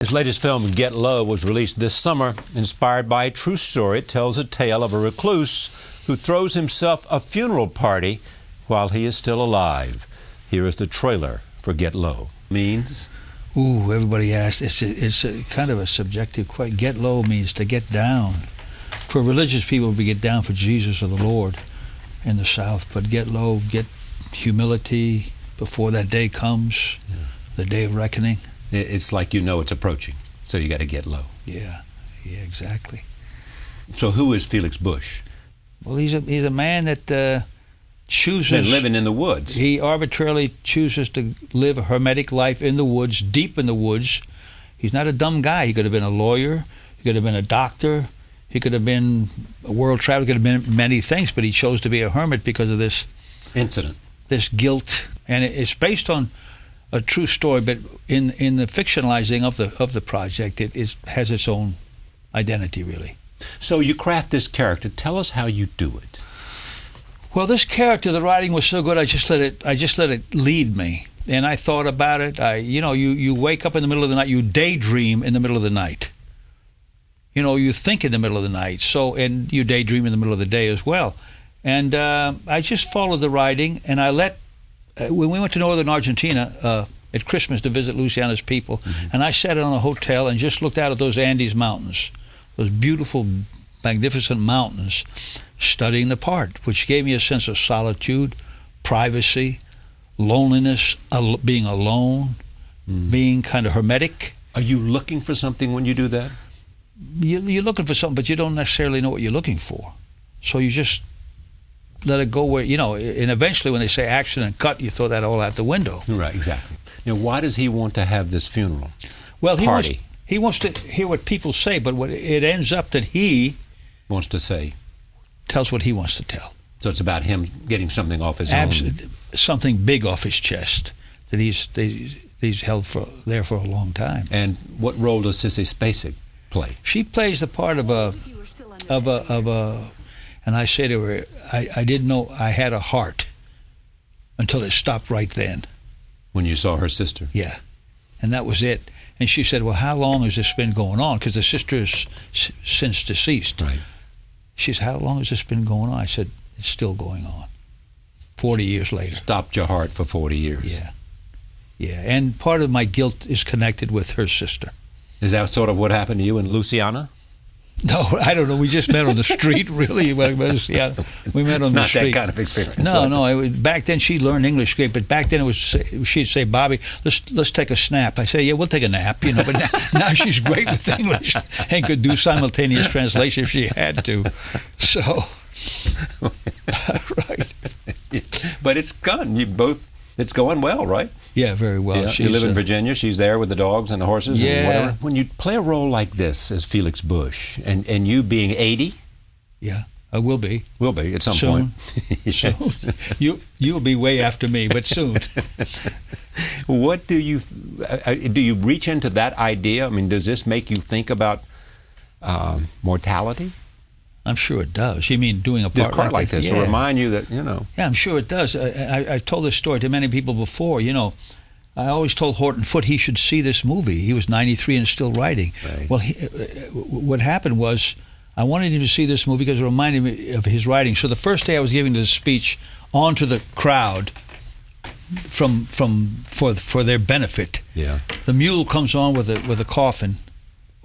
His latest film, Get Low, was released this summer. Inspired by a true story, it tells a tale of a recluse who throws himself a funeral party while he is still alive. Here is the trailer for Get Low. Means? Ooh, everybody asks. It's a kind of a subjective question. Get low means to get down. For religious people, we get down for Jesus or the Lord in the South. But get low, get humility before that day comes, the day of reckoning. It's like you know it's approaching, so you got to get low. Yeah, exactly. So who is Felix Bush? Well, he's a man that chooses... Been living in the woods. He arbitrarily chooses to live a hermetic life in the woods, deep in the woods. He's not a dumb guy. He could have been a lawyer. He could have been a doctor. He could have been a world traveler. He could have been many things, but he chose to be a hermit because of this... incident. This guilt. And it's based on a true story, but in the fictionalizing of the project, it has its own identity, really. So you craft this character. Tell us how you do it. Well, this character, the writing was so good, I just let it lead me, and I thought about it. You wake up in the middle of the night, you daydream in the middle of the night. You think in the middle of the night, and you daydream in the middle of the day as well. And I just followed the writing, and I let. When we went to northern Argentina at Christmas to visit Luciana's people, and I sat in a hotel and just looked out at those Andes mountains, those beautiful, magnificent mountains, studying the part, which gave me a sense of solitude, privacy, loneliness, being alone, being kind of hermetic. Are you looking for something when you do that? You're looking for something, but you don't necessarily know what you're looking for. So you just let it go where, and eventually when they say action and cut, you throw that all out the window. Right, exactly. Now, why does he want to have this funeral? Well, he wants to hear what people say, but it ends up that he wants to say, tells what he wants to tell. So it's about him getting something off his own. Something big off his chest that he's held there for a long time. And what role does Sissy Spacek play? She plays the part of a. And I say to her, I didn't know I had a heart until it stopped right then. When you saw her sister? Yeah. And that was it. And she said, well, how long has this been going on? Because the sister is since deceased. Right. She said, how long has this been going on? I said, it's still going on. 40 years later. Stopped your heart for 40 years. Yeah. Yeah. And part of my guilt is connected with her sister. Is that sort of what happened to you and Luciana? No, I don't know. We just met on the street, really. We met on the street. Not that kind of experience. No. Back then, she learned English great, but back then she'd say, "Bobby, let's take a snap." I say, "Yeah, we'll take a nap," But now she's great with English and could do simultaneous translation if she had to. So, right. But it's gone. It's going well, right? Yeah, very well. Yeah, you live in Virginia. She's there with the dogs and the horses and whatever. When you play a role like this as Felix Bush, and you being 80? Yeah, I will be. Will be at some point. Yes. Soon. You'll be way after me, but soon. What do you reach into that idea? I mean, does this make you think about mortality? I'm sure it does. You mean doing a part like this to remind you that, Yeah, I'm sure it does. I've told this story to many people before. I always told Horton Foote he should see this movie. He was 93 and still writing. Right. Well, what happened was I wanted him to see this movie because it reminded me of his writing. So the first day I was giving this speech onto the crowd for their benefit. Yeah. The mule comes on with a coffin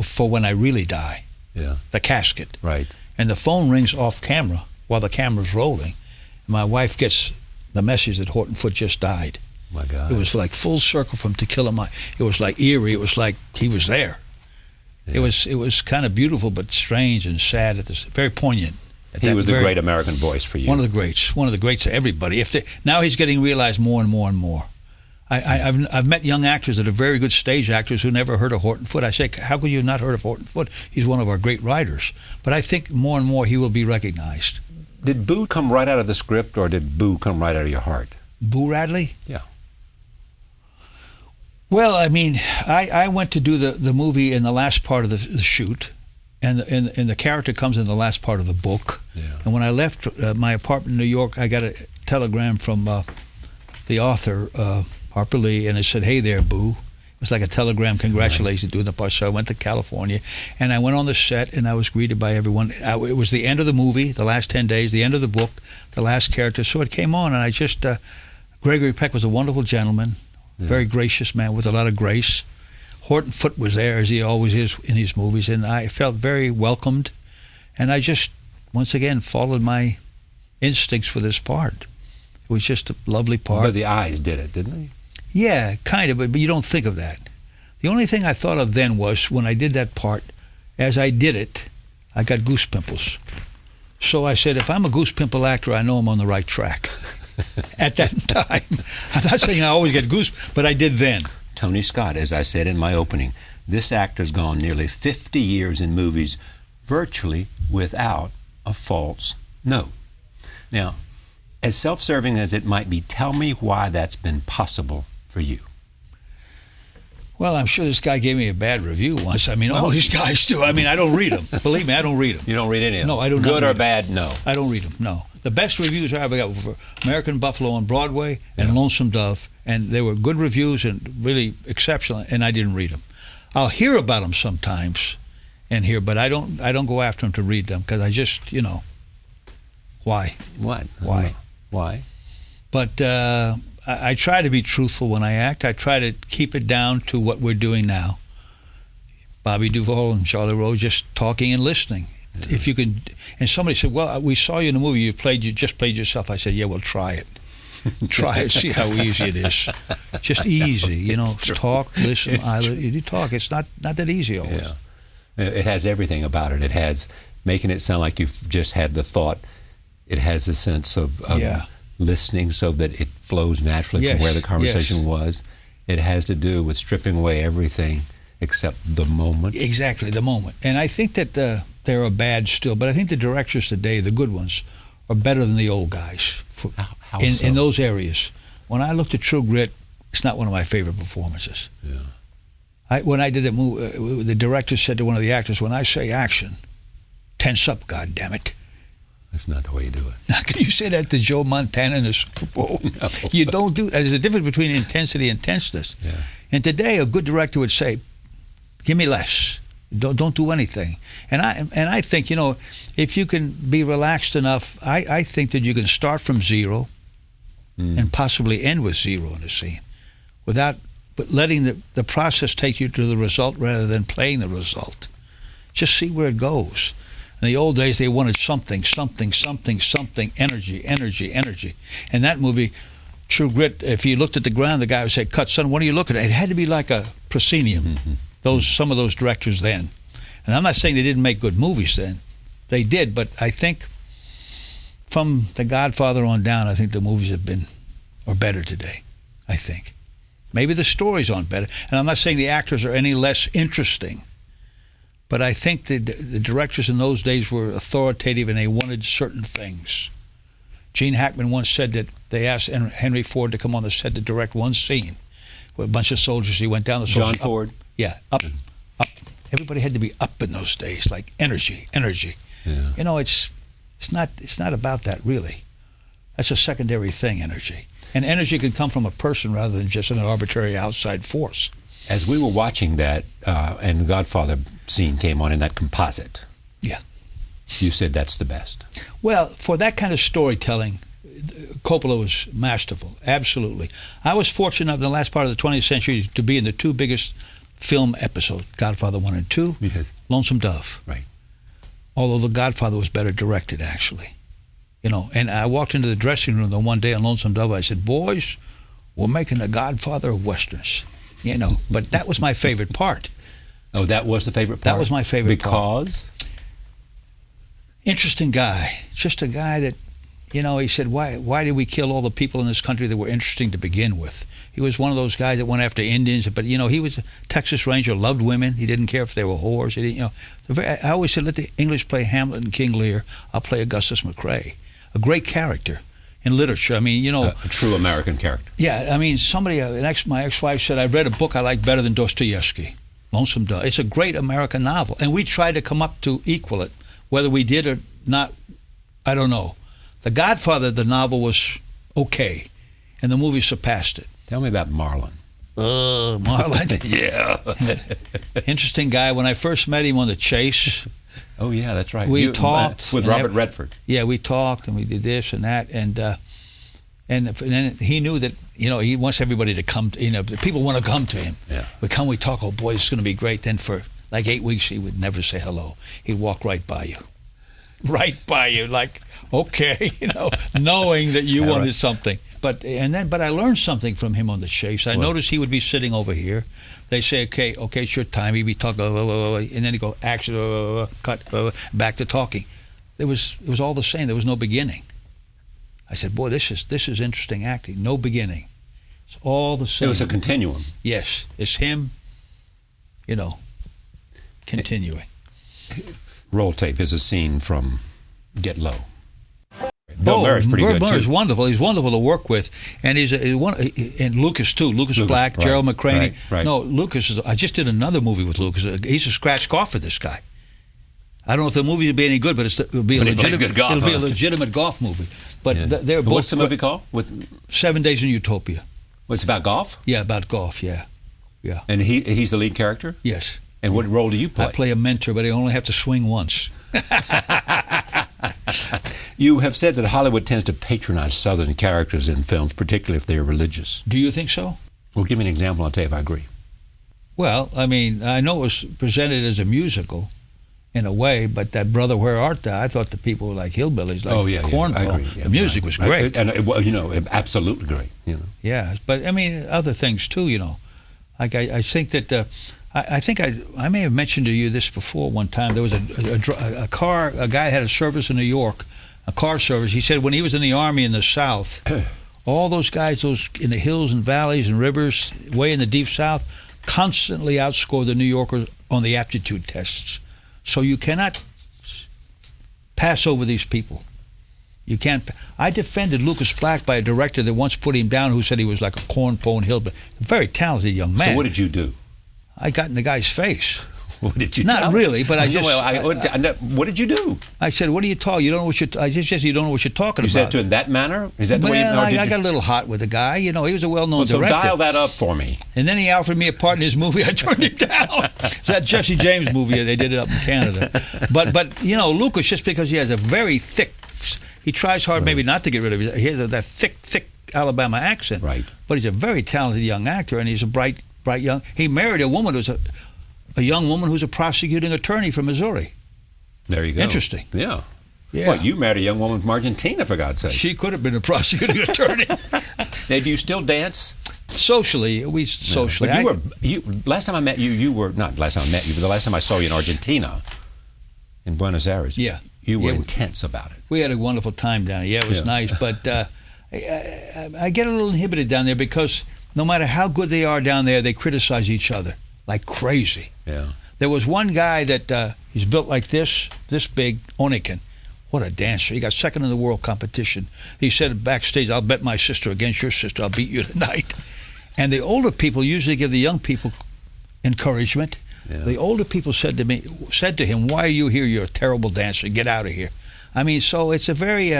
for when I really die. Yeah. The casket. Right. And the phone rings off camera while the camera's rolling. And my wife gets the message that Horton Foote just died. My God. It was like full circle from To Kill a Mockingbird. It was like eerie. It was like he was there. Yeah. It was kind of beautiful but strange and sad. Very poignant. He was the great American voice for you. One of the greats of everybody. Now he's getting realized more and more and more. I've met young actors that are very good stage actors who never heard of Horton Foote. I say, how could you not heard of Horton Foote? He's one of our great writers. But I think more and more he will be recognized. Did Boo come right out of the script, or did Boo come right out of your heart? Boo Radley? Yeah. Well, I mean, I went to do the movie in the last part of the shoot, and the character comes in the last part of the book. Yeah. And when I left my apartment in New York, I got a telegram from the author, Harper Lee, and it said, "Hey there, Boo." It was like a telegram, congratulations, doing the part. So I went to California, and I went on the set, and I was greeted by everyone. It was the end of the movie, the last 10 days, the end of the book, the last character. So it came on, and I just, Gregory Peck was a wonderful gentleman, very gracious man with a lot of grace. Horton Foote was there, as he always is in his movies, and I felt very welcomed. And I just, once again, followed my instincts for this part. It was just a lovely part. But the eyes did it, didn't they? Yeah, kind of, but you don't think of that. The only thing I thought of then was, when I did that part, as I did it, I got goose pimples. So I said, if I'm a goose pimple actor, I know I'm on the right track. At that time. I'm not saying I always get goose, but I did then. Tony Scott, as I said in my opening, this actor's gone nearly 50 years in movies virtually without a false note. Now, as self-serving as it might be, tell me why that's been possible for you. Well, I'm sure this guy gave me a bad review once. I mean, all these guys do. I mean, I don't read them. Believe me, I don't read them. You don't read any of them? No, I don't. Good or bad? No. I don't read them, no. The best reviews I ever got were for American Buffalo on Broadway and Lonesome Dove, and they were good reviews and really exceptional, and I didn't read them. I'll hear about them sometimes but I don't go after them to read them, because I just, why? What? Why? Why? But I try to be truthful when I act. I try to keep it down to what we're doing now. Bobby Duvall and Charlie Rose just talking and listening. Yeah. If you can, and somebody said, "Well, we saw you in the movie. You just played yourself." I said, "Yeah, well, try it. Try it. See how easy it is. Just easy, Talk, listen. You talk. It's not that easy always." Yeah. It has everything about it. It has making it sound like you've just had the thought. It has a sense of listening so that it flows naturally from where the conversation was. It has to do with stripping away everything except the moment. Exactly, the moment. And I think that there are bad still, but I think the directors today, the good ones, are better than the old guys How so? In those areas. When I looked at True Grit, it's not one of my favorite performances. Yeah. When I did that movie, the director said to one of the actors, "When I say action, tense up, goddammit." That's not the way you do it. Now, can you say that to Joe Montana in the Super Bowl? No. You don't do. There's a difference between intensity and tenseness. Yeah. And today, a good director would say, "Give me less. Don't do anything." And I think, if you can be relaxed enough, I think that you can start from zero and possibly end with zero in a scene, but letting the process take you to the result rather than playing the result. Just see where it goes. In the old days, they wanted something, energy. And that movie, True Grit, if you looked at the ground, the guy would say, "Cut, son, what are you looking at?" It had to be like a proscenium, some of those directors then. And I'm not saying they didn't make good movies then. They did, but I think from The Godfather on down, I think the movies are better today, I think. Maybe the stories aren't better. And I'm not saying the actors are any less interesting. But I think the directors in those days were authoritative, and they wanted certain things. Gene Hackman once said that they asked Henry Ford to come on the set to direct one scene with a bunch of soldiers. He went down the soldiers. John Ford? Yeah, up. Everybody had to be up in those days, like energy. Yeah. It's not about that, really. That's a secondary thing, energy. And energy can come from a person rather than just an arbitrary outside force. As we were watching that, and the Godfather scene came on in that composite. Yeah. You said that's the best. Well, for that kind of storytelling, Coppola was masterful, absolutely. I was fortunate enough in the last part of the 20th century to be in the two biggest film episodes, Godfather 1 and 2, Yes. Lonesome Dove. Right. Although The Godfather was better directed, actually. And I walked into the dressing room the one day on Lonesome Dove. I said, "Boys, we're making The Godfather of Westerns." But that was my favorite part. Oh, that was the favorite part? That was my favorite part. Because? Interesting guy. Just a guy that, he said, why did we kill all the people in this country that were interesting to begin with? He was one of those guys that went after Indians, but, he was a Texas Ranger, loved women. He didn't care if they were whores. He didn't, I always said, let the English play Hamlet and King Lear. I'll play Augustus McCrae. A great character in literature. I mean, a true American character. Yeah, I mean, my ex-wife said, "I read a book I like better than Dostoevsky, Lonesome Dove." It's a great American novel, and we tried to come up to equal it. Whether we did or not, I don't know. The Godfather, the novel was okay, and the movie surpassed it. Tell me about Marlon. Marlon. Yeah. Interesting guy. When I first met him on the chase, Oh, yeah, that's right. we talked. With and Robert Redford. Yeah, we talked, and we did this and that, and then he knew that, he wants everybody to come to, people want to come to him. Yeah. We talk, oh boy, it's going to be great. Then for like 8 weeks, he would never say hello. He'd walk right by you. Right by you, like, okay, knowing that you wanted something. But I learned something from him on the chase. I noticed he would be sitting over here. They say, okay, it's your time. He'd be talking, and then he'd go, action, cut, back to talking. It was all the same. There was no beginning. I said, boy, this is interesting acting. No beginning. It's all the same. It was a continuum. Yes, it's him, continuing. Roll tape is a scene from Get Low. Bill Murray's pretty good, Murray's too. wonderful. He's wonderful to work with, and and Lucas too. Lucas Black, right, Gerald McCraney. right. No, Lucas. I just did another movie with Lucas. He's a scratch golfer. This guy. I don't know if the movie will be any good, but it'll be a legitimate golf movie. But they're both. What's the movie called? 7 Days in Utopia. It's about golf? Yeah, about golf. Yeah. And he's the lead character? Yes. And what role do you play? I play a mentor, but I only have to swing once. You have said that Hollywood tends to patronize Southern characters in films, particularly if they are religious. Do you think so? Well, give me an example. I'll tell you if I agree. Well, I mean, I know it was presented as a musical in a way, but that Brother, Where Art Thou? I thought the people were like hillbillies, like cornball. I agree. Yeah, the music was great. Absolutely great. Yeah, but I mean, other things too, Like I think that... I think I may have mentioned to you this before one time. There was a guy had a service in New York, a car service. He said when he was in the Army in the South, all those guys, those in the hills and valleys and rivers, way in the deep South, constantly outscore the New Yorkers on the aptitude tests. So you cannot pass over these people. You can't. I defended Lucas Black by a director that once put him down, who said he was like a cornpone hillbilly. Very talented young man. So what did you do? I got in the guy's face. What did you do? Not really, but I just... what did you do? I said, what are you talking? You don't know what you're... you don't know what you're talking about. You said to in that manner? Is that the way you... I got a little hot with the guy. He was a well-known director. So dial that up for me. And then he offered me a part in his movie. I turned it down. It's that Jesse James movie. They did it up in Canada. But Lucas, just because he has a very thick... He tries hard maybe not to get rid of it. He has that thick Alabama accent. Right. But he's a very talented young actor, and he's a bright young... He married a woman who's a young woman who's a prosecuting attorney from Missouri. There you go. Interesting. Yeah. Yeah. Well, you married a young woman from Argentina, for God's sake. She could have been a prosecuting attorney. Now, do you still dance? Socially. But last time I met you, you were, not last time I met you, but the last time I saw you in Argentina, in Buenos Aires, you were intense about it. We had a wonderful time down there. Yeah, it was nice. But I get a little inhibited down there because no matter how good they are down there, they criticize each other like crazy. Yeah. There was one guy that he's built like this big, Oniken. What a dancer. He got second in the world competition. He said backstage, I'll bet my sister against your sister. I'll beat you tonight. And the older people usually give the young people encouragement. Yeah. The older people said to him, why are you here? You're a terrible dancer. Get out of here. I mean, so it's a very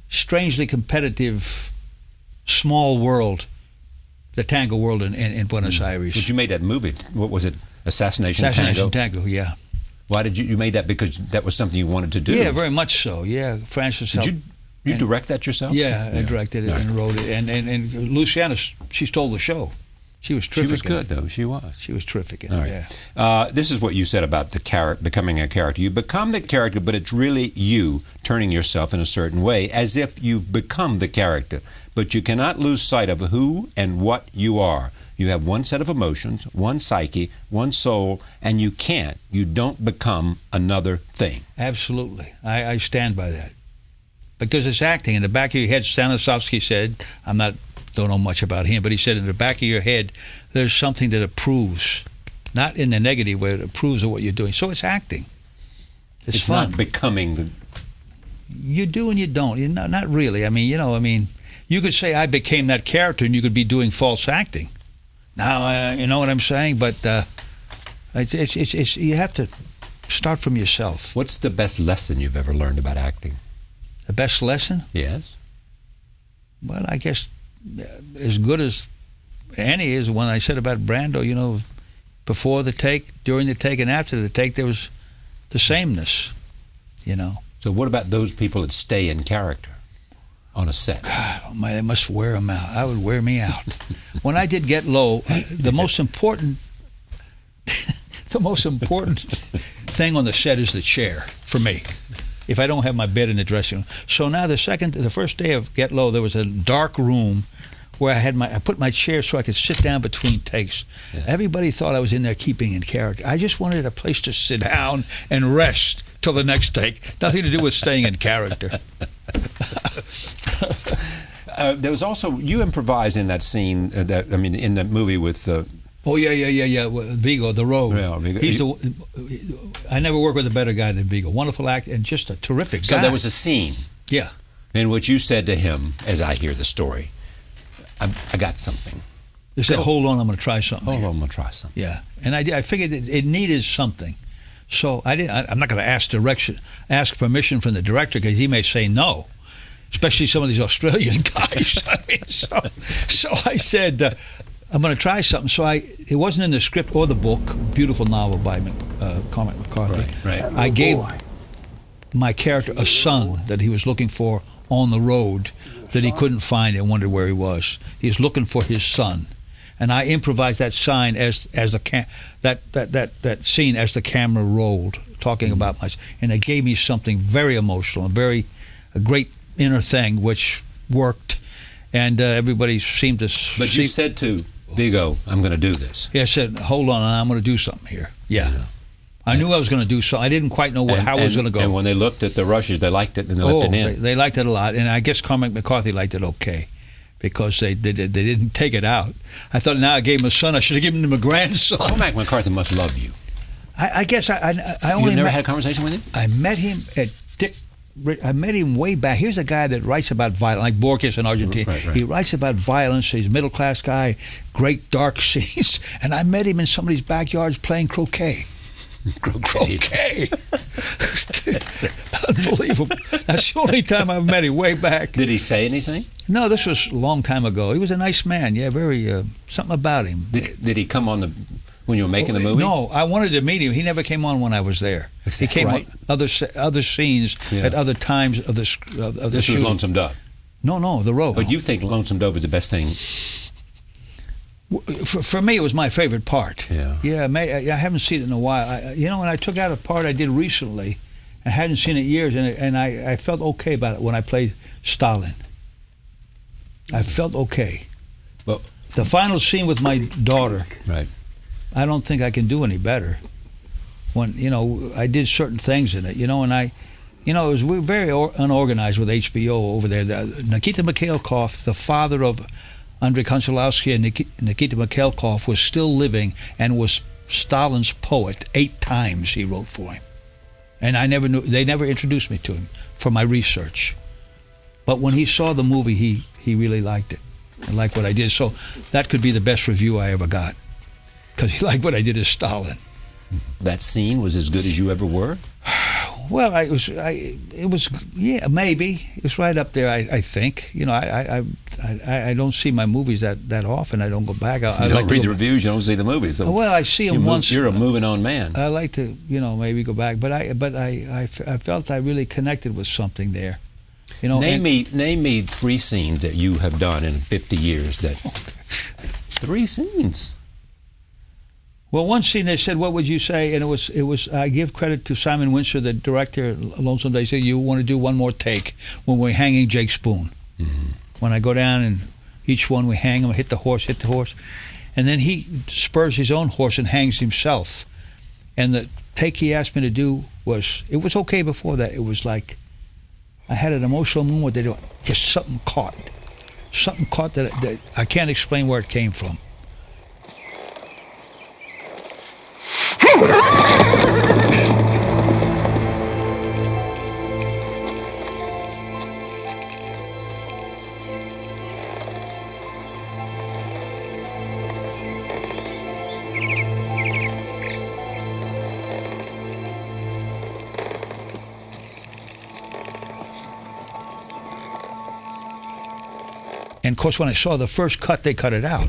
strangely competitive, small world, the tango world in Buenos Aires. But you made that movie. What was it? Assassination Tango? Yeah. Why did you made that? Because that was something you wanted to do? Yeah, very much so. Yeah, Francis helped. Did you direct that yourself? Yeah, I directed it and wrote it. And Luciana, she stole the show. She was terrific. She was good, though. She was. She was terrific in it, yeah. This is what you said about becoming a character. You become the character, but it's really you turning yourself in a certain way, as if you've become the character. But you cannot lose sight of who and what you are. You have one set of emotions, one psyche, one soul, and you don't become another thing. Absolutely. I stand by that. Because it's acting. In the back of your head, Stanislavski said, don't know much about him, but he said in the back of your head, there's something that approves, not in the negative way, it approves of what you're doing. So it's acting. It's fun. Not becoming You do and you don't. Not really. I mean, you could say I became that character and you could be doing false acting. Now, you know what I'm saying? But it's you have to start from yourself. What's the best lesson you've ever learned about acting? The best lesson? Yes. Well, I guess as good as Annie is when I said about Brando, you know, before the take, during the take, and after the take, there was the sameness, you know. So what about those people that stay in character on a set? God, oh my, they must wear them out. That would wear me out. When I did Get Low, the most important thing on the set is the chair for me. If I don't have my bed in the dressing room. So now the first day of Get Low, there was a dark room where I put my chair so I could sit down between takes. Yeah. Everybody thought I was in there keeping in character. I just wanted a place to sit down and rest till the next take. Nothing to do with staying in character. There was also, you improvised in that scene, in the movie with... Oh, yeah. Vigo, The Road. Yeah, Vigo. I never worked with a better guy than Vigo. Wonderful actor and just a terrific guy. So there was a scene. Yeah. In which you said to him, as I hear the story, I got something. You said, hold on, I'm going to try something. Hold on, I'm going to try something. Yeah. And I figured it needed something. So I'm not going to ask permission from the director because he may say no, especially some of these Australian guys. So I said, I'm going to try something. So it wasn't in the script or the book, beautiful novel by Cormac McCarthy. Right. I gave my character a son that he was looking for on the road that he couldn't find and wondered where he was. He was looking for his son. And I improvised that sign that scene as the camera rolled, talking about and it gave me something very emotional and a great inner thing which worked, and everybody seemed to. But you said to Vigo, "I'm going to do this." Yeah, I said, "Hold on, I'm going to do something here." Yeah. I knew I was going to do so. I didn't quite know how it was going to go. And when they looked at the rushes, they liked it and they left it in. They liked it a lot, and I guess Cormac McCarthy liked it okay. Because they didn't take it out. I thought, now I gave him a son, I should have given him a grandson. Cormac McCarthy must love you. I guess I only You never had a conversation with him? I met him at I met him way back. Here's a guy that writes about violence, like Borges in Argentina. Right. He writes about violence. He's a middle-class guy, great dark scenes. And I met him in somebody's backyards playing croquet. Croquet. Unbelievable. That's the only time I met him, way back. Did he say anything? No, this was a long time ago. He was a nice man. Yeah, very something about him. Did he come on when you were making the movie? No, I wanted to meet him. He never came on when I was there. He came on other scenes at other times of the This shooting. was Lonesome Dove. No, The Road. But you think Lonesome Dove is the best thing? For me, it was my favorite part. Yeah. I haven't seen it in a while. When I took out a part I did recently, I hadn't seen it in years, and I felt okay about it when I played Stalin. I felt okay. Well, the final scene with my daughter. Right. I don't think I can do any better. When I did certain things in it, and it was very unorganized with HBO over there. Nikita Mikhailkov, the father of Andrei Konchalovsky, and Nikita Mikhailkov was still living and was Stalin's poet. 8 times he wrote for him, and I never knew. They never introduced me to him for my research. But when he saw the movie, he really liked it and liked what I did. So that could be the best review I ever got, because he liked what I did as Stalin. That scene was as good as you ever were? Well, it was maybe. It was right up there, I think. I don't see my movies that often. I don't go back. You don't read the reviews, you don't see the movies. So well, I see them once. You're a moving on man. I like to, maybe go back. But I felt I really connected with something there. Name me 3 scenes that you have done in 50 years. 3 scenes. Well, one scene they said, "What would you say?" And it was. I give credit to Simon Windsor, the director, Lonesome Dove. He said, "You want to do one more take when we're hanging Jake Spoon." Mm-hmm. When I go down and each one we hang him, hit the horse, and then he spurs his own horse and hangs himself. And the take he asked me to do it was okay before that. It was like I had an emotional moment. Just something caught that I can't explain where it came from. And of course, when I saw the first cut, they cut it out.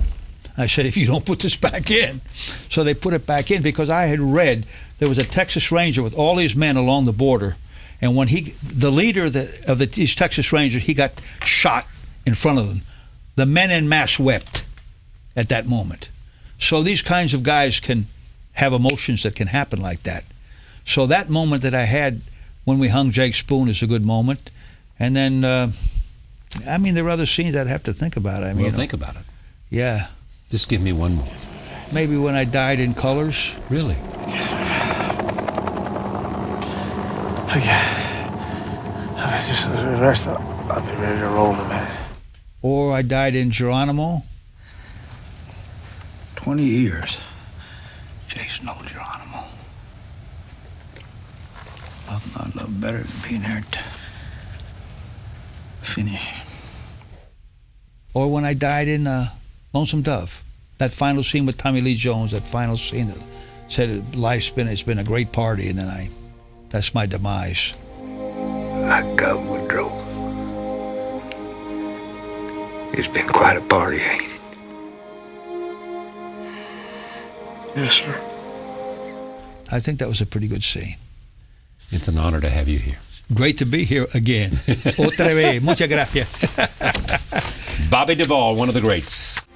I said, if you don't put this back in. So they put it back in because I had read there was a Texas Ranger with all his men along the border. And when the leader of these Texas Rangers, he got shot in front of them. The men en masse wept at that moment. So these kinds of guys can have emotions that can happen like that. So that moment that I had when we hung Jake Spoon is a good moment. And then, there are other scenes I'd have to think about. Think about it. Yeah. Just give me one more. Maybe when I died in colors. Really? Just rest up. I'll be ready to roll in a minute. Or I died in Geronimo. 20 years. Jason old Geronimo. Nothing I'd love better than being there to finish. Or when I died in Lonesome Dove. That final scene with Tommy Lee Jones, that final scene that said it's been a great party, and then that's my demise. I got Woodrow. It's been quite a party, ain't it? Yes, sir. I think that was a pretty good scene. It's an honor to have you here. Great to be here again. Otra vez. Muchas gracias. Bobby Duvall, one of the greats.